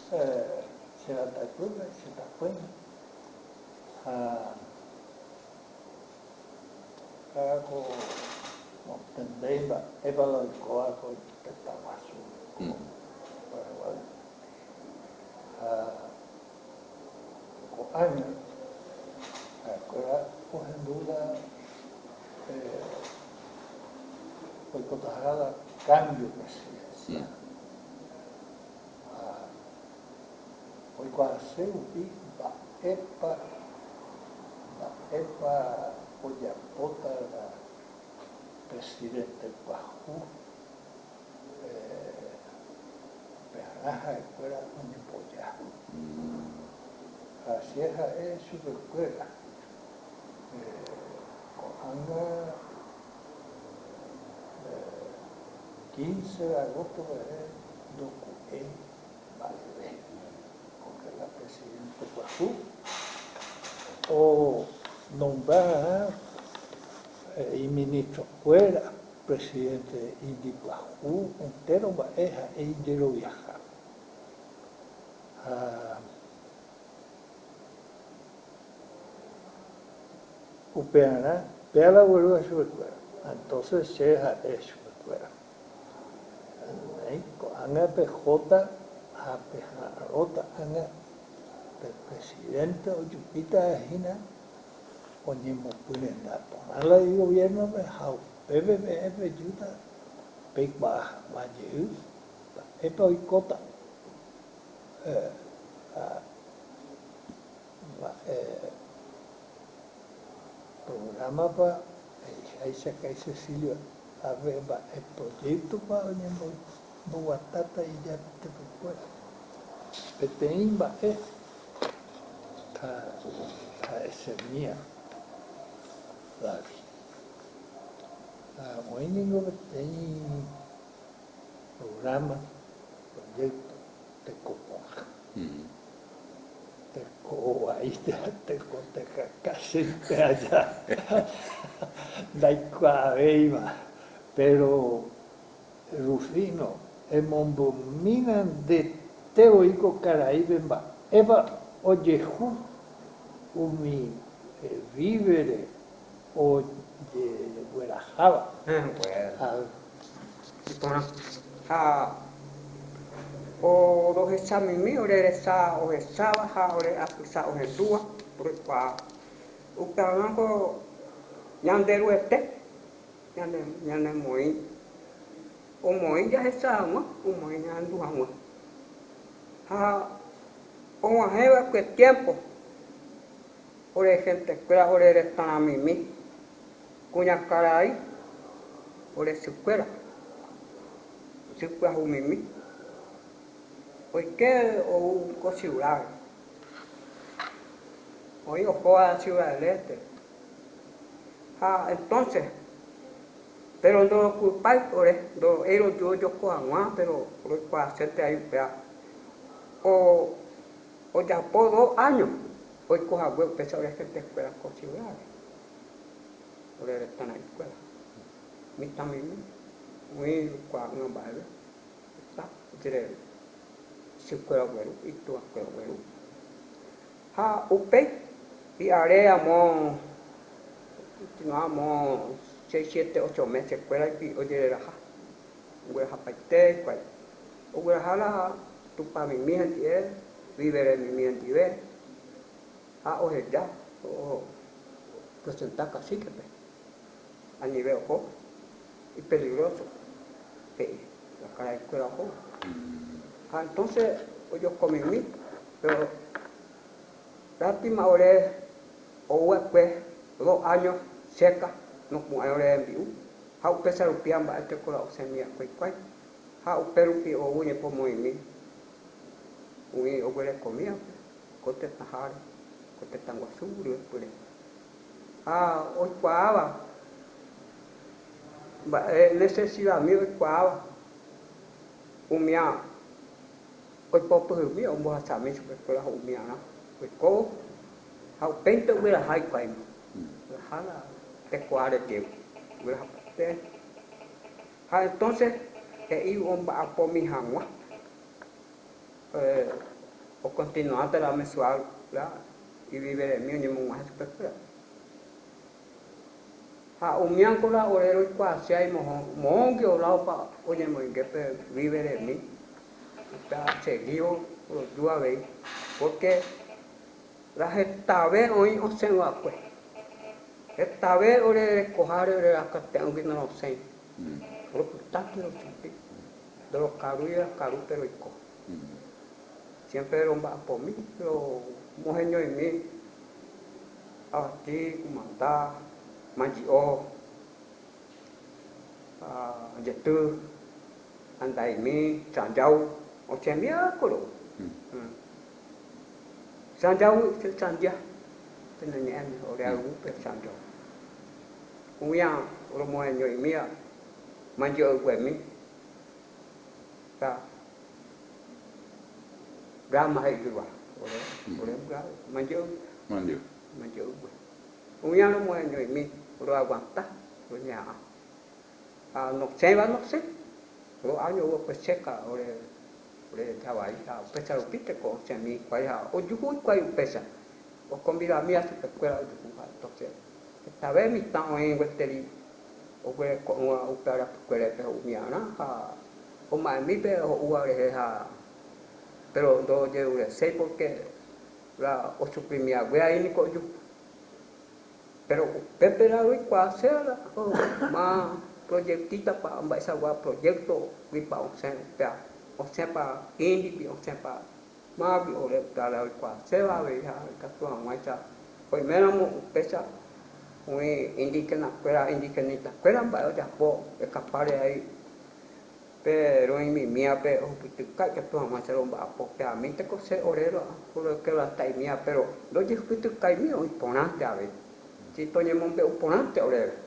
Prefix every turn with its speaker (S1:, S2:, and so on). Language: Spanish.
S1: se la tacuba, se la cuena. Ako tendeiba evalo coaco te tamasu Paraguay. Ko año acuera cogendula boicotajada cambio presidencial. Hoy quase o ba epa oyapota la presidente Pajú Pejaraja escuela Unipoya. Así es su escuela. Anga 15 de agosto de Docué Valvé, porque la presidente Pajú o nombrar y ministro fuera presidente Indi Pajú entero baeja e indero viajar. Upeana, vea la vuelva a su escuela. Entonces se deja eso escuela. Anga PJ, Ota, Anga presidente o Yupita Gina, Oñemo Pulenda. Tonala y gobierno me jau, PBF Yuta, Pekba, Valle, Epa y Cota. Programa para ahí saca Cecilio a ver el proyecto para Oñemo Buatata y ya te recuerda. Peteimba ese mía. Hoy ninguno tem programa, proyecto de copoja. Te ahí te casi allá. Daicuaveima. Pero Rufino, Mominan de Teoico Caraíbemba, Eva Oyehu, Umi Vivere, Oye Guerajaba.
S2: O rohesa mimi ore resa o hesaba ha ore apisa o hedua por qua utango yanderu ete yane moi o moi ya hesa mo o moi yandu amo ha o aheva que tiempo ore gente que ore resta mimi cuña carai ore secuela o mimi porque o cociurar hoy o joa ciudad del este entonces pero no culpáis por eso ellos yo coaguán pero por hacerte ahí pea o ya por 2 años hoy coja huevo pesa de gente escuela cociurar por él están en la escuela mi también muy coaguán vale está dire si escuela huevo y tú escuela huevo upe y haré amor continuamos 6, 7, 8 meses escuela y oye raja hueja paite cual hueja la tu pa mi gente vivere mi gente oye ya o presentar casi que a nivel joven y peligroso la cara de escuela joven entonces yo comí pero lástima ore o después 2 años seca no puedo ore en viu how pesa rupiah ba te cola semia kwai how perupi o une po moimi ui o gole comia kote tahar kote tanguasuru pure o quava ba necesidad mi quava o minha o popo mi o mo sami super cola o minha na ko how pente ue hai quai hala te cuare que entonces iba a po mi hangwa o continuar la mensual y vivere mi ni mo has pekra ha umian ko la orero kwa sai mo que o la pa oye mo que vivere mi está seguido los dua vez porque la gente ve hoy o se va pues esta vez ore cojare ore acate aunque no lo sé lo putaki lo chupi de los caruya caru pero ico siempre romba por mí lo mojeño en mí aquí kumanda manjio jetu andai mi chanjau o chemia kolo chanjau se chanja penanya ore alu pe chanjau uya oro mojeño en mí manjio mi ta gama hai dua ore manjio uya no mojeño en mí oro aguanta ro nya no sé lo año pues seca ore tawai pesa upite ko semi kwai o juhu kwai pesa o combina mia se escuela de juha entonces esta vez mi estamos en Westeri o que con o para escuela pe mia na o mai mi pe o ure pero do je ure sei porque la o suprimia we ni ko ju pero pepe la kwa sera ma proyectita pa mbak sawa proyecto wi pa o sepa indi bi o sepa ma bi o le la kwa sera we ka to mai cha pues menos pesa muy indígena fuera indigenita fuera ba o ya po escapar ahí pero en mi mía pe o putuka que to mai cha ba po pe a mí te ko se orero por que la tai mía pero lo je putuka mi o ponante a ver si toñe mon pe ponante orero